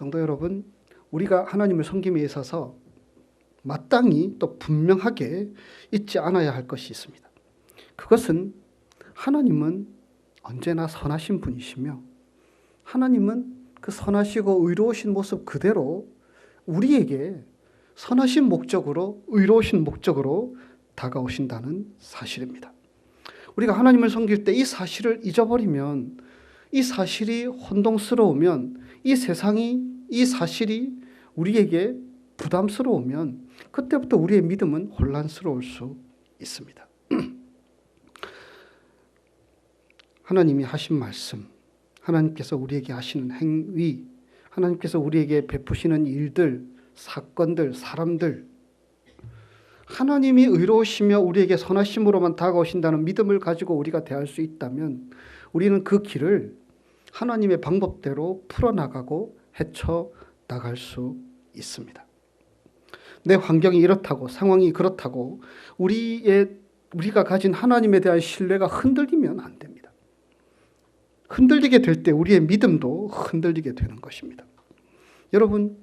성도 여러분, 우리가 하나님을 섬김에 있어서 마땅히 또 분명하게 잊지 않아야 할 것이 있습니다. 그것은 하나님은 언제나 선하신 분이시며 하나님은 그 선하시고 의로우신 모습 그대로 우리에게 선하신 목적으로, 의로우신 목적으로 다가오신다는 사실입니다. 우리가 하나님을 섬길 때 이 사실을 잊어버리면, 이 사실이 혼동스러우면, 이 세상이, 이 사실이 우리에게 부담스러우면 그때부터 우리의 믿음은 혼란스러울 수 있습니다. 하나님이 하신 말씀, 하나님께서 우리에게 하시는 행위, 하나님께서 우리에게 베푸시는 일들, 사건들, 사람들, 하나님이 의로우시며 우리에게 선하심으로만 다가오신다는 믿음을 가지고 우리가 대할 수 있다면 우리는 그 길을 하나님의 방법대로 풀어나가고 헤쳐나갈 수 있습니다. 내 환경이 이렇다고, 상황이 그렇다고 우리가 가진 하나님에 대한 신뢰가 흔들리면 안 됩니다. 흔들리게 될 때 우리의 믿음도 흔들리게 되는 것입니다. 여러분,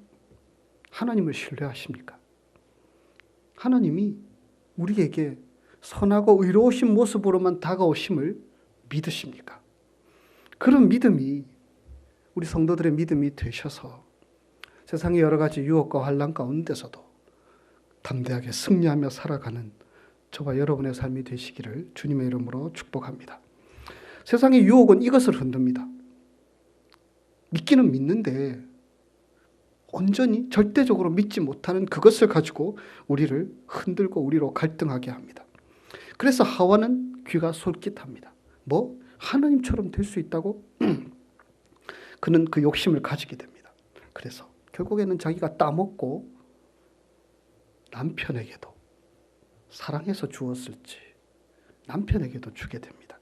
하나님을 신뢰하십니까? 하나님이 우리에게 선하고 의로우신 모습으로만 다가오심을 믿으십니까? 그런 믿음이 우리 성도들의 믿음이 되셔서 세상의 여러 가지 유혹과 환난 가운데서도 담대하게 승리하며 살아가는 저와 여러분의 삶이 되시기를 주님의 이름으로 축복합니다. 세상의 유혹은 이것을 흔듭니다. 믿기는 믿는데 온전히 절대적으로 믿지 못하는 그것을 가지고 우리를 흔들고 우리로 갈등하게 합니다. 그래서 하와는 귀가 솔깃합니다. 뭐? 하나님처럼 될 수 있다고? 그는 그 욕심을 가지게 됩니다. 그래서 결국에는 자기가 따먹고 남편에게도 사랑해서 주었을지 남편에게도 주게 됩니다.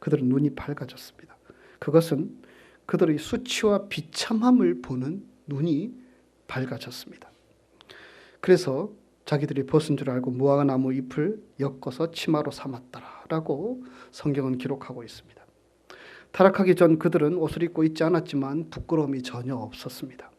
그들은 눈이 밝아졌습니다. 그것은 그들의 수치와 비참함을 보는 눈이 밝아졌습니다. 그래서 자기들이 벗은 줄 알고 무화과나무 잎을 엮어서 치마로 삼았더라라고 성경은 기록하고 있습니다. 타락하기 전 그들은 옷을 입고 있지 않았지만 부끄러움이 전혀 없었습니다.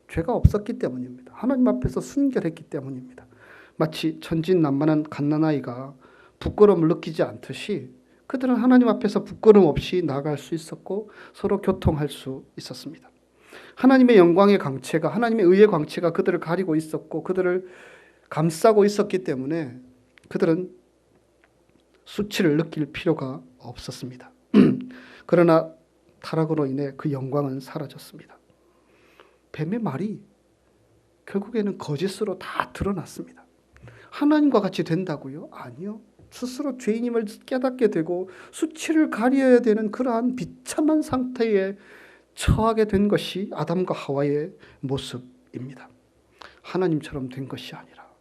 죄가 없었기 때문입니다. 하나님 앞에서 순결했기 때문입니다. 마치 천진난만한 갓난아이가 부끄러움을 느끼지 않듯이 그들은 하나님 앞에서 부끄러움 없이 나아갈 수 있었고 서로 교통할 수 있었습니다. 하나님의 영광의 광채가, 하나님의 의의 광채가 그들을 가리고 있었고 그들을 감싸고 있었기 때문에 그들은 수치를 느낄 필요가 없었습니다. 그러나 타락으로 인해 그 영광은 사라졌습니다. 뱀의 말이 결국에는 거짓으로 다 드러났습니다. 하나님과 같이 된다고요? 아니요. 스스로 죄인임을 깨닫게 되고 수치를 가려야 되는 그러한 비참한 상태에 처하게 된 것이 아담과 하와의 모습입니다. 하나님처럼 된 것이 아니라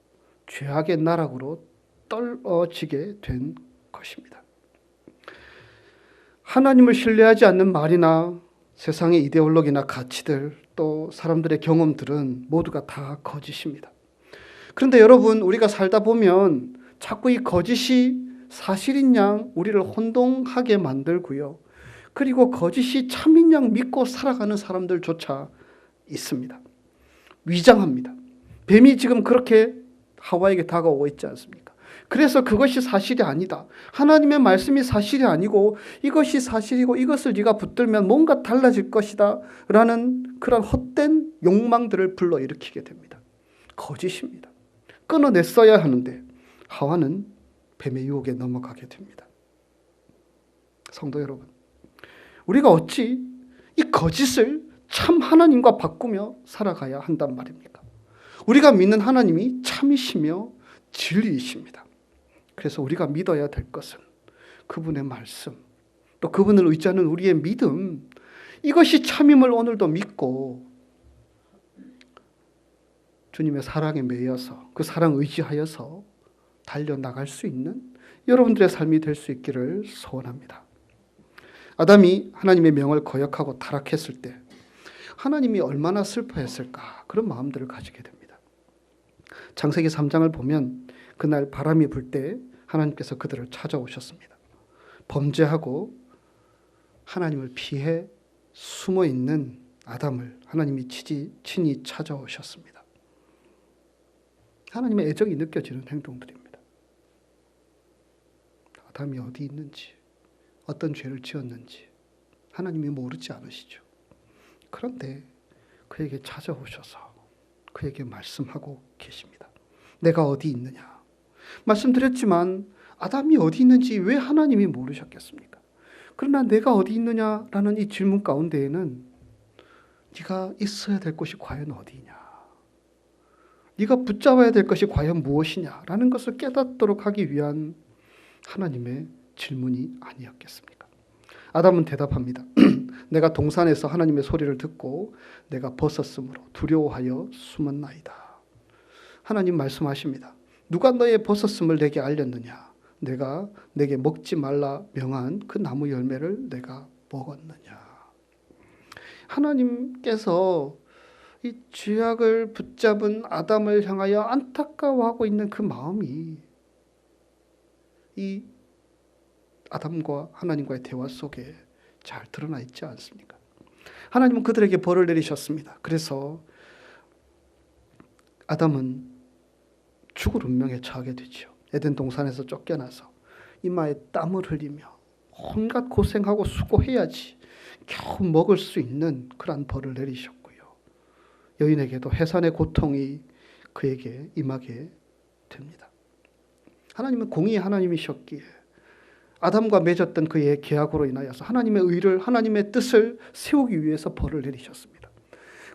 죄악의 나락으로 떨어지게 된 것입니다. 하나님을 신뢰하지 않는 말이나 세상의 이데올로기나 가치들 또 사람들의 경험들은 모두가 다 거짓입니다. 그런데 여러분, 우리가 살다 보면 자꾸 이 거짓이 사실인 양 우리를 혼동하게 만들고요. 그리고 거짓이 참인 양 믿고 살아가는 사람들조차 있습니다. 위장합니다. 뱀이 지금 그렇게 하와에게 다가오고 있지 않습니까? 그래서 그것이 사실이 아니다. 하나님의 말씀이 사실이 아니고 이것이 사실이고 이것을 네가 붙들면 뭔가 달라질 것이다 라는 그런 헛된 욕망들을 불러일으키게 됩니다. 거짓입니다. 끊어냈어야 하는데 하와는 뱀의 유혹에 넘어가게 됩니다. 성도 여러분, 우리가 어찌 이 거짓을 참 하나님과 바꾸며 살아가야 한단 말입니까? 우리가 믿는 하나님이 참이시며 진리이십니다. 그래서 우리가 믿어야 될 것은 그분의 말씀, 또 그분을 의지하는 우리의 믿음, 이것이 참임을 오늘도 믿고 주님의 사랑에 매여서 그 사랑 의지하여서 달려나갈 수 있는 여러분들의 삶이 될 수 있기를 소원합니다. 아담이 하나님의 명을 거역하고 타락했을 때 하나님이 얼마나 슬퍼했을까, 그런 마음들을 가지게 됩니다. 창세기 3장을 보면 그날 바람이 불 때 하나님께서 그들을 찾아오셨습니다. 범죄하고 하나님을 피해 숨어있는 아담을 하나님이 친히 찾아오셨습니다. 하나님의 애정이 느껴지는 행동들입니다. 아담이 어디 있는지, 어떤 죄를 지었는지 하나님이 모르지 않으시죠. 그런데 그에게 찾아오셔서 그에게 말씀하고 계십니다. 내가 어디 있느냐? 말씀드렸지만 아담이 어디 있는지 왜 하나님이 모르셨겠습니까? 그러나 내가 어디 있느냐라는 이 질문 가운데에는 네가 있어야 될 곳이 과연 어디냐? 네가 붙잡아야 될 것이 과연 무엇이냐라는 것을 깨닫도록 하기 위한 하나님의 질문이 아니었겠습니까? 아담은 대답합니다. 내가 동산에서 하나님의 소리를 듣고 내가 벗었으므로 두려워하여 숨었나이다. 하나님 말씀하십니다. 누가 너의 벗었음을 내게 알렸느냐? 내가 내게 먹지 말라 명한 그 나무 열매를 내가 먹었느냐? 하나님께서 이 죄악을 붙잡은 아담을 향하여 안타까워하고 있는 그 마음이 이 아담과 하나님과의 대화 속에 잘 드러나 있지 않습니까? 하나님은 그들에게 벌을 내리셨습니다. 그래서 아담은 죽을 운명에 처하게 되죠. 에덴 동산에서 쫓겨나서 이마에 땀을 흘리며 온갖 고생하고 수고해야지 겨우 먹을 수 있는 그러한 벌을 내리셨고요. 여인에게도 해산의 고통이 그에게 임하게 됩니다. 하나님은 공의의 하나님이셨기에 아담과 맺었던 그의 계약으로 인하여서 하나님의 의를, 하나님의 뜻을 세우기 위해서 벌을 내리셨습니다.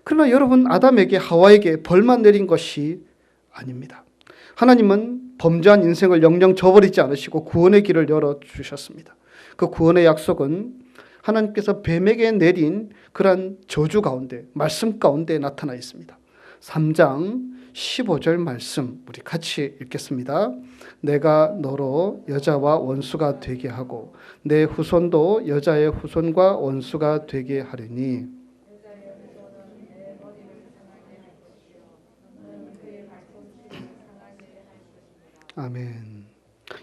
그러나 여러분, 아담에게, 하와에게 벌만 내린 것이 아닙니다. 하나님은 범죄한 인생을 영영 저버리지 않으시고 구원의 길을 열어주셨습니다. 그 구원의 약속은 하나님께서 뱀에게 내린 그러한 저주 가운데, 말씀 가운데 나타나 있습니다. 3장 15절 말씀 우리 같이 읽겠습니다. 내가 너로 여자와 원수가 되게 하고 내 후손도 여자의 후손과 원수가 되게 하리니 아멘.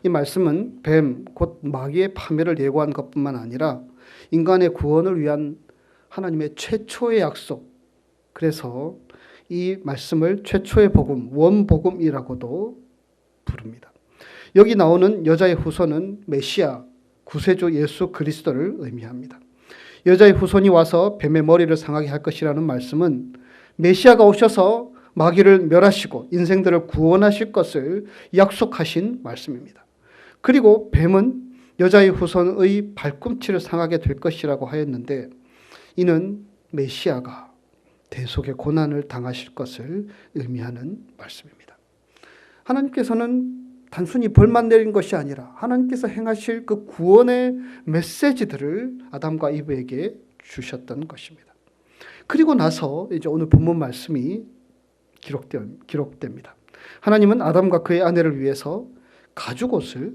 이 말씀은 뱀, 곧 마귀의 파멸을 예고한 것뿐만 아니라 인간의 구원을 위한 하나님의 최초의 약속, 그래서 이 말씀을 최초의 복음, 원복음이라고도 부릅니다. 여기 나오는 여자의 후손은 메시아, 구세주 예수 그리스도를 의미합니다. 여자의 후손이 와서 뱀의 머리를 상하게 할 것이라는 말씀은 메시아가 오셔서 마귀를 멸하시고 인생들을 구원하실 것을 약속하신 말씀입니다. 그리고 뱀은 여자의 후손의 발꿈치를 상하게 될 것이라고 하였는데 이는 메시아가 대속의 고난을 당하실 것을 의미하는 말씀입니다. 하나님께서는 단순히 벌만 내린 것이 아니라 하나님께서 행하실 그 구원의 메시지들을 아담과 이브에게 주셨던 것입니다. 그리고 나서 이제 오늘 본문 말씀이 기록됩니다. 하나님은 아담과 그의 아내를 위해서 가죽옷을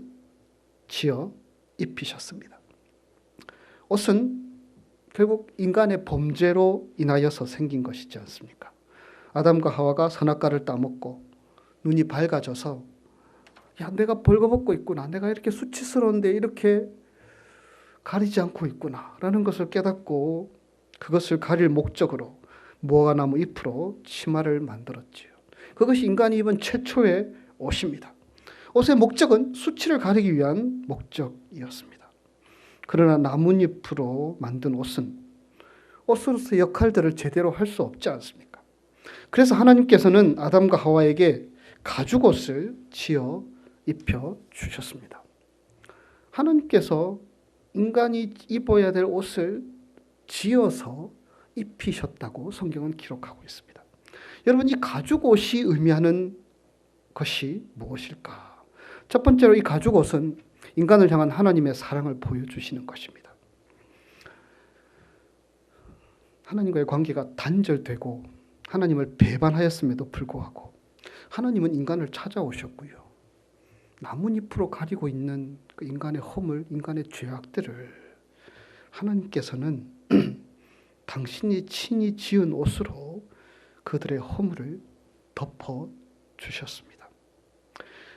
지어 입히셨습니다. 옷은 결국 인간의 범죄로 인하여서 생긴 것이지 않습니까? 아담과 하와가 선악과를 따먹고 눈이 밝아져서 야, 내가 벌거벗고 있구나. 내가 이렇게 수치스러운데 이렇게 가리지 않고 있구나 라는 것을 깨닫고 그것을 가릴 목적으로 무화과나무 잎으로 치마를 만들었지요. 그것이 인간이 입은 최초의 옷입니다. 옷의 목적은 수치를 가리기 위한 목적이었습니다. 그러나 나뭇잎으로 만든 옷은 옷으로서의 역할들을 제대로 할 수 없지 않습니까? 그래서 하나님께서는 아담과 하와에게 가죽옷을 지어 입혀 주셨습니다. 하나님께서 인간이 입어야 될 옷을 지어서 입히셨다고 성경은 기록하고 있습니다. 여러분, 이 가죽옷이 의미하는 것이 무엇일까? 첫 번째로 이 가죽옷은 인간을 향한 하나님의 사랑을 보여주시는 것입니다. 하나님과의 관계가 단절되고 하나님을 배반하였음에도 불구하고 하나님은 인간을 찾아오셨고요. 나뭇잎으로 가리고 있는 그 인간의 허물, 인간의 죄악들을 하나님께서는 당신이 친히 지은 옷으로 그들의 허물을 덮어 주셨습니다.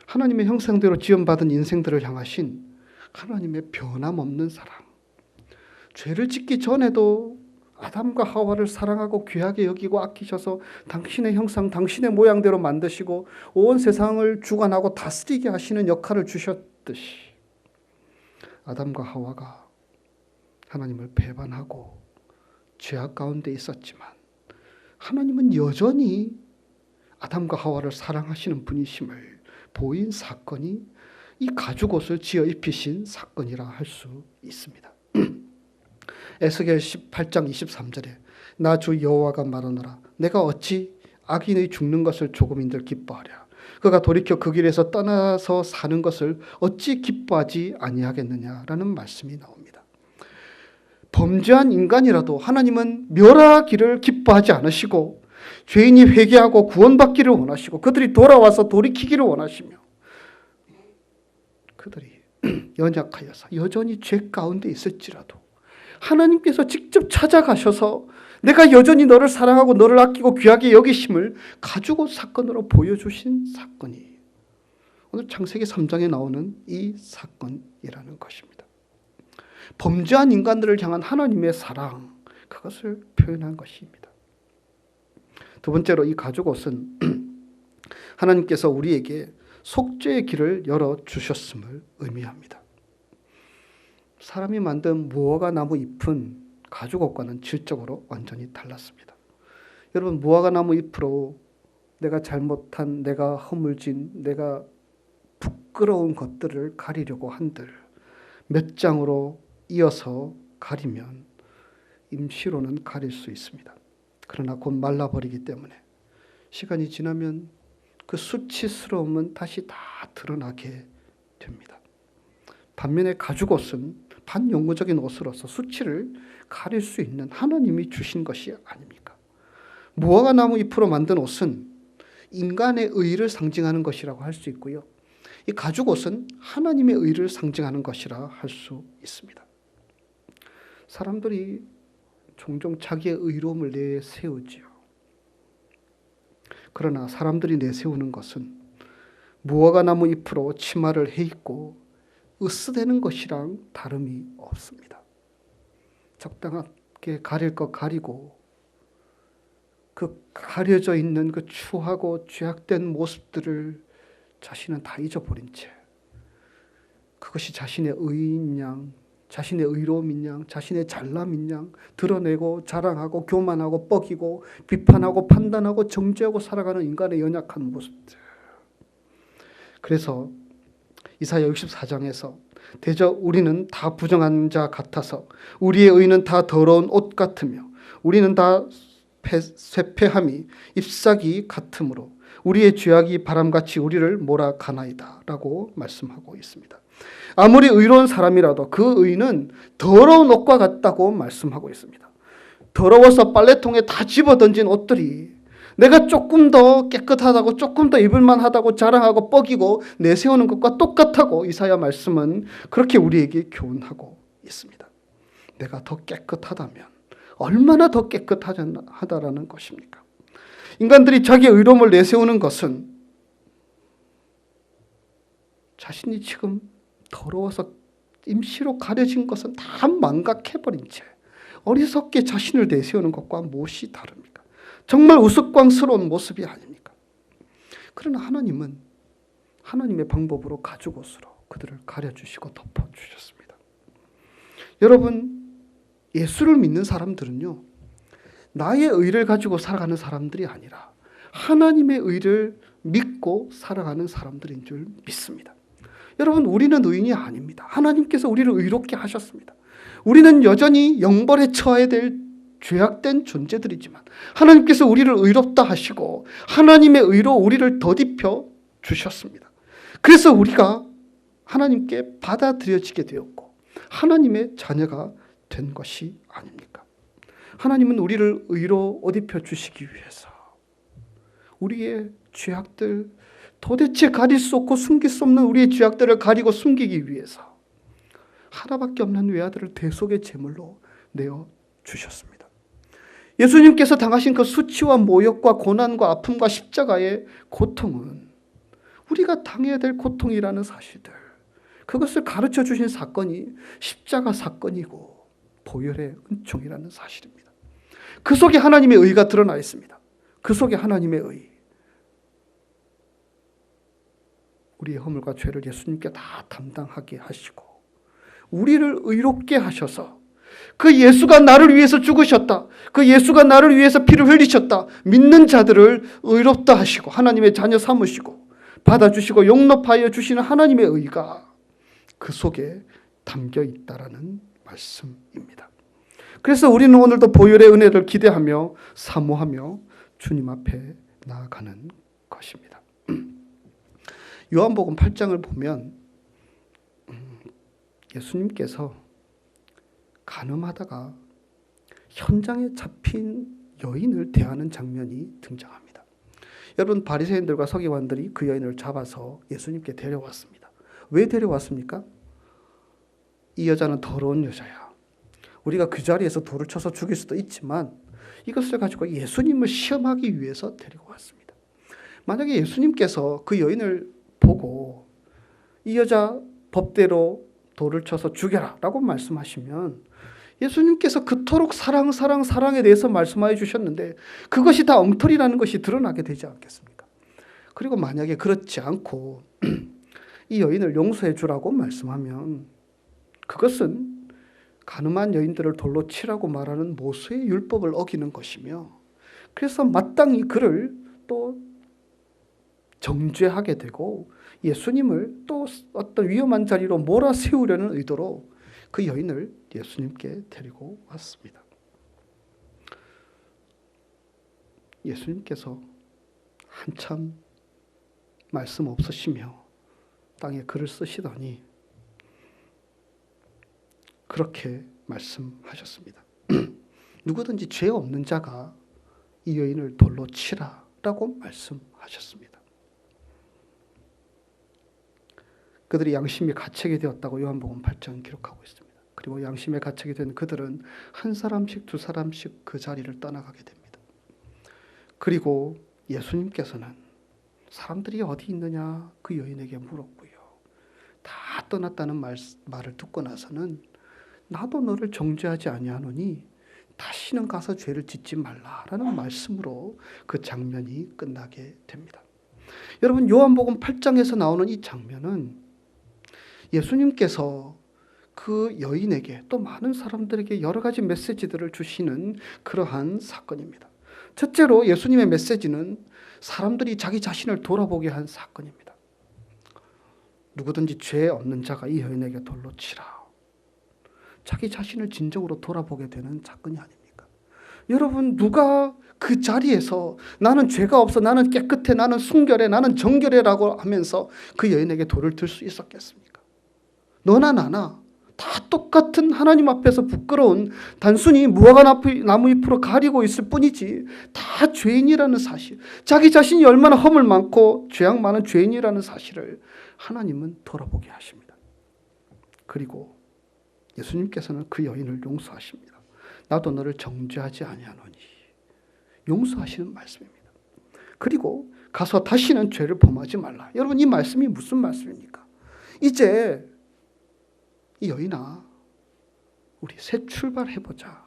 하나님의 형상대로 지음받은 인생들을 향하신 하나님의 변함없는 사랑. 죄를 짓기 전에도 아담과 하와를 사랑하고 귀하게 여기고 아끼셔서 당신의 형상, 당신의 모양대로 만드시고 온 세상을 주관하고 다스리게 하시는 역할을 주셨듯이 아담과 하와가 하나님을 배반하고 죄악 가운데 있었지만 하나님은 여전히 아담과 하와를 사랑하시는 분이심을 보인 사건이 이 가죽옷을 지어 입히신 사건이라 할 수 있습니다. 에스겔 18장 23절에 나 주 여호와가 말하노라 내가 어찌 악인의 죽는 것을 조금인들 기뻐하랴 그가 돌이켜 그 길에서 떠나서 사는 것을 어찌 기뻐하지 아니하겠느냐라는 말씀이 나옵니다. 범죄한 인간이라도 하나님은 멸하기를 기뻐하지 않으시고 죄인이 회개하고 구원받기를 원하시고 그들이 돌아와서 돌이키기를 원하시며 그들이 연약하여서 여전히 죄 가운데 있을지라도 하나님께서 직접 찾아가셔서 내가 여전히 너를 사랑하고 너를 아끼고 귀하게 여기심을 가죽옷 사건으로 보여주신 사건이 오늘 창세기 3장에 나오는 이 사건이라는 것입니다. 범죄한 인간들을 향한 하나님의 사랑, 그것을 표현한 것입니다. 두 번째로 이 가죽옷은 하나님께서 우리에게 속죄의 길을 열어주셨음을 의미합니다. 사람이 만든 무화과 나무 잎은 가죽옷과는 질적으로 완전히 달랐습니다. 여러분, 무화과 나무 잎으로 내가 잘못한, 내가 허물진, 내가 부끄러운 것들을 가리려고 한들 몇 장으로 이어서 가리면 임시로는 가릴 수 있습니다. 그러나 곧 말라버리기 때문에 시간이 지나면 그 수치스러움은 다시 다 드러나게 됩니다. 반면에 가죽옷은 반영구적인 옷으로서 수치를 가릴 수 있는 하나님이 주신 것이 아닙니까? 무화과 나무 잎으로 만든 옷은 인간의 의를 상징하는 것이라고 할 수 있고요. 이 가죽옷은 하나님의 의를 상징하는 것이라 할 수 있습니다. 사람들이 종종 자기의 의로움을 내세우지요. 그러나 사람들이 내세우는 것은 무화과 나무 잎으로 치마를 해입고 으스대는 것이랑 다름이 없습니다. 적당하게 가릴 것 가리고 그 가려져 있는 그 추하고 죄악된 모습들을 자신은 다 잊어버린 채 그것이 자신의 의인 양, 자신의 의로움인 양, 자신의 잘남인 양 드러내고 자랑하고 교만하고 뻐기고 비판하고 판단하고 정죄하고 살아가는 인간의 연약한 모습들. 그래서 이사야 64장에서 대저 우리는 다 부정한 자 같아서 우리의 의는 다 더러운 옷 같으며 우리는 다 쇠폐함이 잎사귀 같으므로 우리의 죄악이 바람같이 우리를 몰아가나이다 라고 말씀하고 있습니다. 아무리 의로운 사람이라도 그 의는 더러운 옷과 같다고 말씀하고 있습니다. 더러워서 빨래통에 다 집어던진 옷들이 내가 조금 더 깨끗하다고 조금 더 입을만하다고 자랑하고 뻐기고 내세우는 것과 똑같다고 이사야 말씀은 그렇게 우리에게 교훈하고 있습니다. 내가 더 깨끗하다면 얼마나 더 깨끗하다라는 것입니까? 인간들이 자기의 의로움을 내세우는 것은 자신이 지금 더러워서 임시로 가려진 것은 다 망각해버린 채 어리석게 자신을 내세우는 것과 무엇이 다릅니까? 정말 우스꽝스러운 모습이 아닙니까? 그러나 하나님은 하나님의 방법으로 가죽옷으로 그들을 가려주시고 덮어주셨습니다. 여러분, 예수를 믿는 사람들은요, 나의 의를 가지고 살아가는 사람들이 아니라 하나님의 의를 믿고 살아가는 사람들인 줄 믿습니다. 여러분, 우리는 의인이 아닙니다. 하나님께서 우리를 의롭게 하셨습니다. 우리는 여전히 영벌에 처해야 될 죄악된 존재들이지만 하나님께서 우리를 의롭다 하시고 하나님의 의로 우리를 덧입혀 주셨습니다. 그래서 우리가 하나님께 받아들여지게 되었고 하나님의 자녀가 된 것이 아닙니까? 하나님은 우리를 의로 옷 입혀 주시기 위해서 우리의 죄악들, 도대체 가릴 수 없고 숨길 수 없는 우리의 죄악들을 가리고 숨기기 위해서 하나밖에 없는 외아들을 대속의 제물로 내어 주셨습니다. 예수님께서 당하신 그 수치와 모욕과 고난과 아픔과 십자가의 고통은 우리가 당해야 될 고통이라는 사실들, 그것을 가르쳐 주신 사건이 십자가 사건이고 보혈의 은총이라는 사실입니다. 그 속에 하나님의 의가 드러나 있습니다. 그 속에 하나님의 의. 우리의 허물과 죄를 예수님께 다 담당하게 하시고 우리를 의롭게 하셔서 그 예수가 나를 위해서 죽으셨다. 그 예수가 나를 위해서 피를 흘리셨다. 믿는 자들을 의롭다 하시고 하나님의 자녀 삼으시고 받아주시고 용납하여 주시는 하나님의 의가 그 속에 담겨 있다라는 말씀입니다. 그래서 우리는 오늘도 보혈의 은혜를 기대하며 사모하며 주님 앞에 나아가는 것입니다. 요한복음 8장을 보면 예수님께서 간음하다가 현장에 잡힌 여인을 대하는 장면이 등장합니다. 여러분, 바리새인들과 서기관들이 그 여인을 잡아서 예수님께 데려왔습니다. 왜 데려왔습니까? 이 여자는 더러운 여자야. 우리가 그 자리에서 돌을 쳐서 죽일 수도 있지만 이것을 가지고 예수님을 시험하기 위해서 데리고 왔습니다. 만약에 예수님께서 그 여인을 보고 이 여자 법대로 돌을 쳐서 죽여라 라고 말씀하시면 예수님께서 그토록 사랑에 대해서 말씀해 주셨는데 그것이 다 엉터리라는 것이 드러나게 되지 않겠습니까? 그리고 만약에 그렇지 않고 이 여인을 용서해 주라고 말씀하면 그것은 간음한 여인들을 돌로 치라고 말하는 모세의 율법을 어기는 것이며 그래서 마땅히 그를 또 정죄하게 되고 예수님을 또 어떤 위험한 자리로 몰아세우려는 의도로 그 여인을 예수님께 데리고 왔습니다. 예수님께서 한참 말씀 없으시며 땅에 글을 쓰시더니 그렇게 말씀하셨습니다. 누구든지 죄 없는 자가 이 여인을 돌로 치라라고 말씀하셨습니다. 그들이 양심이 가책이 되었다고 요한복음 8장은 기록하고 있습니다. 그리고 양심에 가책이 된 그들은 한 사람씩 두 사람씩 그 자리를 떠나가게 됩니다. 그리고 예수님께서는 사람들이 어디 있느냐 그 여인에게 물었고요. 다 떠났다는 말을 듣고 나서는 나도 너를 정죄하지 아니하노니 다시는 가서 죄를 짓지 말라라는 말씀으로 그 장면이 끝나게 됩니다. 여러분, 요한복음 8장에서 나오는 이 장면은 예수님께서 그 여인에게 또 많은 사람들에게 여러 가지 메시지들을 주시는 그러한 사건입니다. 첫째로 예수님의 메시지는 사람들이 자기 자신을 돌아보게 한 사건입니다. 누구든지 죄 없는 자가 이 여인에게 돌로 치라. 자기 자신을 진정으로 돌아보게 되는 사건이 아닙니까? 여러분, 누가 그 자리에서 나는 죄가 없어, 나는 깨끗해, 나는 순결해, 나는 정결해라고 하면서 그 여인에게 돌을 들 수 있었겠습니까? 너나 나나 다 똑같은 하나님 앞에서 부끄러운 단순히 무화과 나무 잎으로 가리고 있을 뿐이지 다 죄인이라는 사실, 자기 자신이 얼마나 허물 많고 죄악 많은 죄인이라는 사실을 하나님은 돌아보게 하십니다. 그리고 예수님께서는 그 여인을 용서하십니다. 나도 너를 정죄하지 아니하노니 용서하시는 말씀입니다. 그리고 가서 다시는 죄를 범하지 말라. 여러분, 이 말씀이 무슨 말씀입니까? 이제 이 여인아, 우리 새 출발해보자.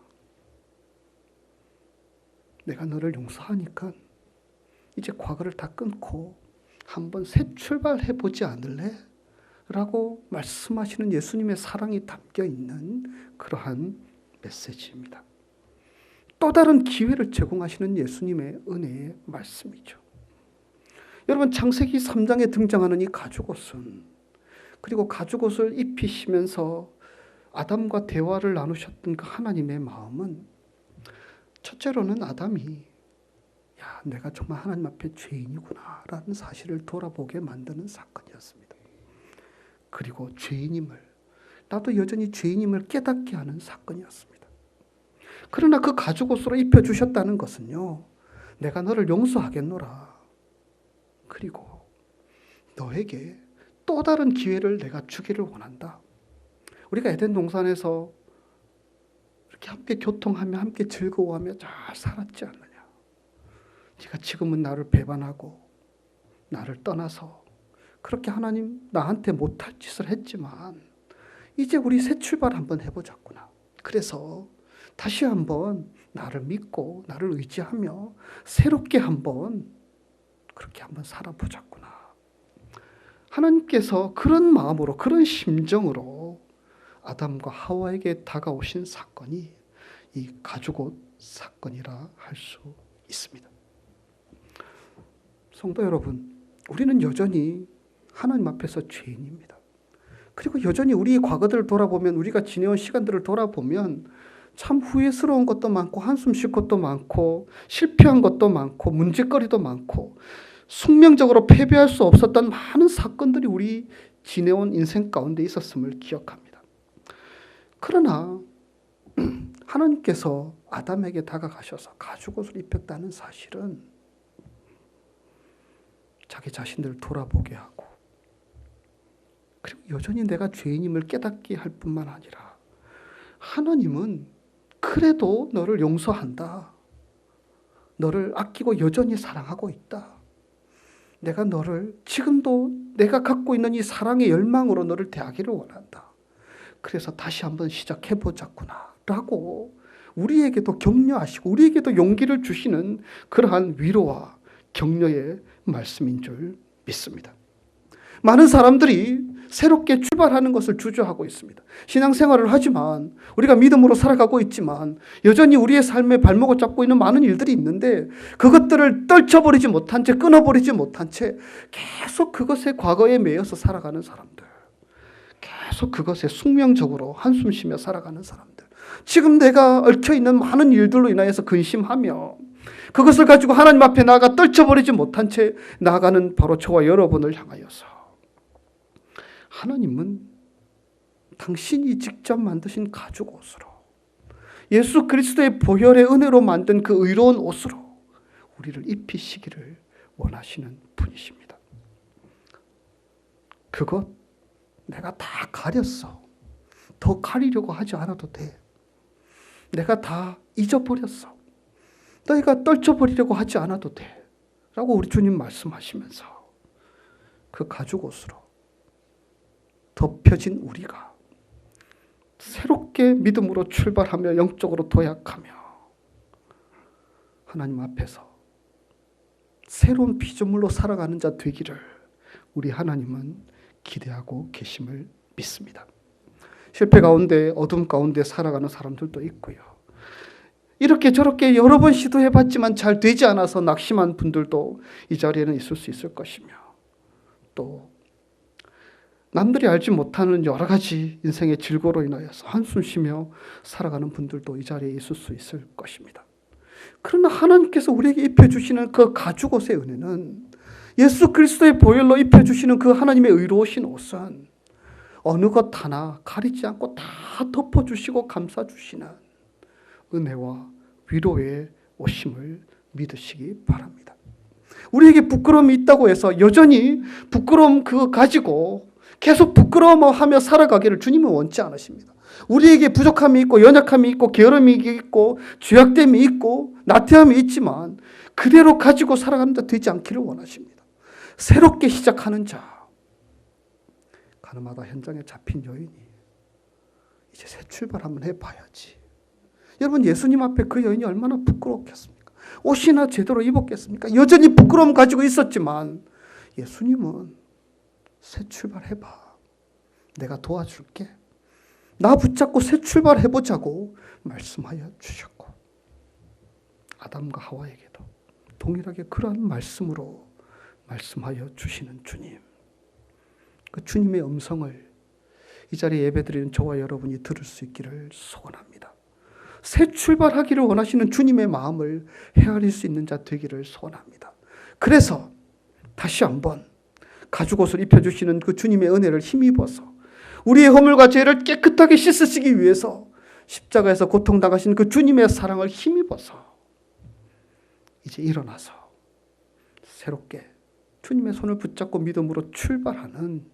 내가 너를 용서하니까 이제 과거를 다 끊고 한번 새 출발해보지 않을래? 라고 말씀하시는 예수님의 사랑이 담겨있는 그러한 메시지입니다. 또 다른 기회를 제공하시는 예수님의 은혜의 말씀이죠. 여러분, 창세기 3장에 등장하는 이 가죽옷은, 그리고 가죽옷을 입히시면서 아담과 대화를 나누셨던 그 하나님의 마음은, 첫째로는 아담이 야, 내가 정말 하나님 앞에 죄인이구나 라는 사실을 돌아보게 만드는 사건이었습니다. 그리고 죄인임을, 나도 여전히 죄인임을 깨닫게 하는 사건이었습니다. 그러나 그 가죽옷으로 입혀주셨다는 것은요, 내가 너를 용서하겠노라. 그리고 너에게 또 다른 기회를 내가 주기를 원한다. 우리가 에덴 동산에서 이렇게 함께 교통하며 함께 즐거워하며 잘 살았지 않느냐. 네가 지금은 나를 배반하고 나를 떠나서 그렇게 하나님 나한테 못할 짓을 했지만 이제 우리 새 출발 한번 해보자꾸나. 그래서 다시 한번 나를 믿고 나를 의지하며 새롭게 한번 그렇게 한번 살아보자꾸나. 하나님께서 그런 마음으로 그런 심정으로 아담과 하와에게 다가오신 사건이 이 가죽옷 사건이라 할 수 있습니다. 성도 여러분, 우리는 여전히 하나님 앞에서 죄인입니다. 그리고 여전히 우리의 과거들을 돌아보면, 우리가 지내온 시간들을 돌아보면 참 후회스러운 것도 많고 한숨 쉴 것도 많고 실패한 것도 많고 문제거리도 많고 숙명적으로 패배할 수 없었던 많은 사건들이 우리 지내온 인생 가운데 있었음을 기억합니다. 그러나 하나님께서 아담에게 다가가셔서 가죽옷을 입혔다는 사실은 자기 자신들을 돌아보게 하고, 그리고 여전히 내가 죄인임을 깨닫게 할 뿐만 아니라 하나님은 그래도 너를 용서한다. 너를 아끼고 여전히 사랑하고 있다. 내가 너를 지금도 내가 갖고 있는 이 사랑의 열망으로 너를 대하기를 원한다. 그래서 다시 한번 시작해보자꾸나 라고 우리에게도 격려하시고 우리에게도 용기를 주시는 그러한 위로와 격려의 말씀인 줄 믿습니다. 많은 사람들이 새롭게 출발하는 것을 주저하고 있습니다. 신앙생활을 하지만, 우리가 믿음으로 살아가고 있지만 여전히 우리의 삶에 발목을 잡고 있는 많은 일들이 있는데 그것들을 떨쳐버리지 못한 채, 끊어버리지 못한 채 계속 그것에 과거에 매여서 살아가는 사람들, 계속 그것에 숙명적으로 한숨 쉬며 살아가는 사람들, 지금 내가 얽혀있는 많은 일들로 인하여서 근심하며 그것을 가지고 하나님 앞에 나아가 떨쳐버리지 못한 채 나아가는 바로 저와 여러분을 향하여서 하나님은 당신이 직접 만드신 가죽옷으로, 예수 그리스도의 보혈의 은혜로 만든 그 의로운 옷으로 우리를 입히시기를 원하시는 분이십니다. 그것 내가 다 가렸어. 더 가리려고 하지 않아도 돼. 내가 다 잊어버렸어. 너희가 떨쳐버리려고 하지 않아도 돼. 라고 우리 주님 말씀하시면서 그 가죽옷으로 덮여진 우리가 새롭게 믿음으로 출발하며 영적으로 도약하며 하나님 앞에서 새로운 피조물로 살아가는 자 되기를 우리 하나님은 기대하고 계심을 믿습니다. 실패 가운데, 어둠 가운데 살아가는 사람들도 있고요. 이렇게 저렇게 여러 번 시도해봤지만 잘 되지 않아서 낙심한 분들도 이 자리에는 있을 수 있을 것이며, 또 남들이 알지 못하는 여러 가지 인생의 질고로 인하여서 한숨 쉬며 살아가는 분들도 이 자리에 있을 수 있을 것입니다. 그러나 하나님께서 우리에게 입혀주시는 그 가죽옷의 은혜는, 예수 그리스도의 보혈로 입혀주시는 그 하나님의 의로우신 옷은 어느 것 하나 가리지 않고 다 덮어주시고 감싸주시는 은혜와 위로의 오심을 믿으시기 바랍니다. 우리에게 부끄러움이 있다고 해서 여전히 부끄러움 그거 가지고 계속 부끄러워하며 살아가기를 주님은 원치 않으십니다. 우리에게 부족함이 있고 연약함이 있고 게으름이 있고 죄악됨이 있고 나태함이 있지만 그대로 가지고 살아가는 자 되지 않기를 원하십니다. 새롭게 시작하는 자, 가늠하다 현장에 잡힌 여인이 이제 새 출발 한번 해봐야지. 여러분, 예수님 앞에 그 여인이 얼마나 부끄러웠겠습니까? 옷이나 제대로 입었겠습니까? 여전히 부끄러움 가지고 있었지만 예수님은 새 출발해봐. 내가 도와줄게. 나 붙잡고 새 출발해보자고 말씀하여 주셨고, 아담과 하와에게도 동일하게 그러한 말씀으로 말씀하여 주시는 주님, 그 주님의 음성을 이 자리에 예배드리는 저와 여러분이 들을 수 있기를 소원합니다. 새 출발하기를 원하시는 주님의 마음을 헤아릴 수 있는 자 되기를 소원합니다. 그래서 다시 한번 가죽옷을 입혀주시는 그 주님의 은혜를 힘입어서 우리의 허물과 죄를 깨끗하게 씻으시기 위해서 십자가에서 고통당하신 그 주님의 사랑을 힘입어서 이제 일어나서 새롭게 주님의 손을 붙잡고 믿음으로 출발하는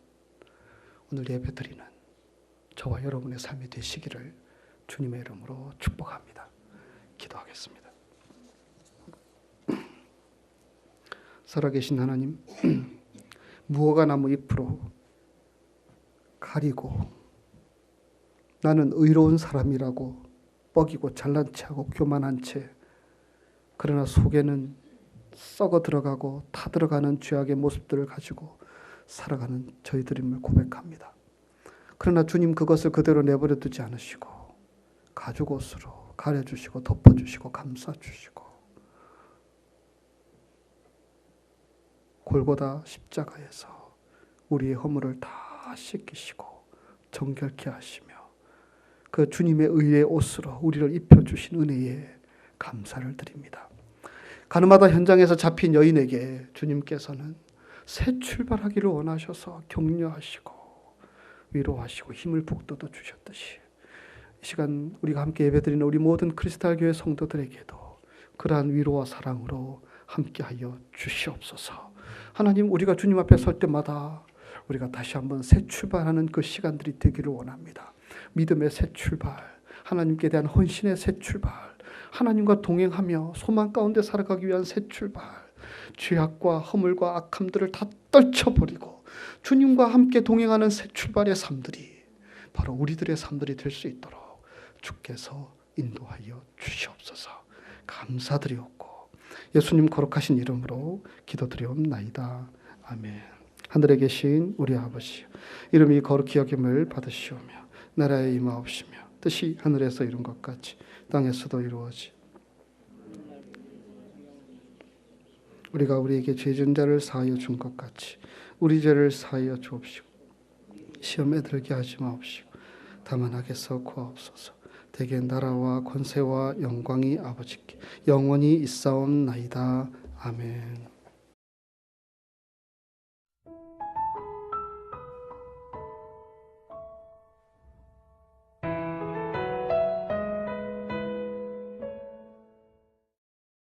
오늘 예배드리는 저와 여러분의 삶이 되시기를 주님의 이름으로 축복합니다. 기도하겠습니다. 살아계신 하나님, 무화과 나무 잎으로 가리고 나는 의로운 사람이라고 뻐기고 잘난 체하고 교만한 채, 그러나 속에는 썩어 들어가고 타들어가는 죄악의 모습들을 가지고 살아가는 저희들임을 고백합니다. 그러나 주님 그것을 그대로 내버려 두지 않으시고 가죽옷으로 가려주시고 덮어주시고 감싸주시고 골고다 십자가에서 우리의 허물을 다 씻기시고 정결케 하시며 그 주님의 의의 옷으로 우리를 입혀주신 은혜에 감사를 드립니다. 가늠하다 현장에서 잡힌 여인에게 주님께서는 새 출발하기를 원하셔서 격려하시고 위로하시고 힘을 북돋워 주셨듯이 이 시간 우리가 함께 예배드리는 우리 모든 크리스탈 교회 성도들에게도 그러한 위로와 사랑으로 함께하여 주시옵소서. 하나님, 우리가 주님 앞에 설 때마다 우리가 다시 한번 새 출발하는 그 시간들이 되기를 원합니다. 믿음의 새 출발, 하나님께 대한 헌신의 새 출발, 하나님과 동행하며 소망 가운데 살아가기 위한 새 출발, 죄악과 허물과 악함들을 다 떨쳐버리고 주님과 함께 동행하는 새 출발의 삶들이 바로 우리들의 삶들이 될 수 있도록 주께서 인도하여 주시옵소서. 감사드리옵고 예수님 거룩하신 이름으로 기도드리옵나이다. 아멘. 하늘에 계신 우리 아버지, 이름이 거룩히 여김을 받으시오며 나라에 임하옵시며 뜻이 하늘에서 이룬 것 같이 땅에서도 이루어지. 우리가 우리에게 죄 지은 자를 사하여 준 것 같이 우리 죄를 사하여 주옵시고 시험에 들게 하지 마옵시고 다만 악에서 구하옵소서. 대개 나라와 권세와 영광이 아버지께 영원히 있사옵나이다. 아멘.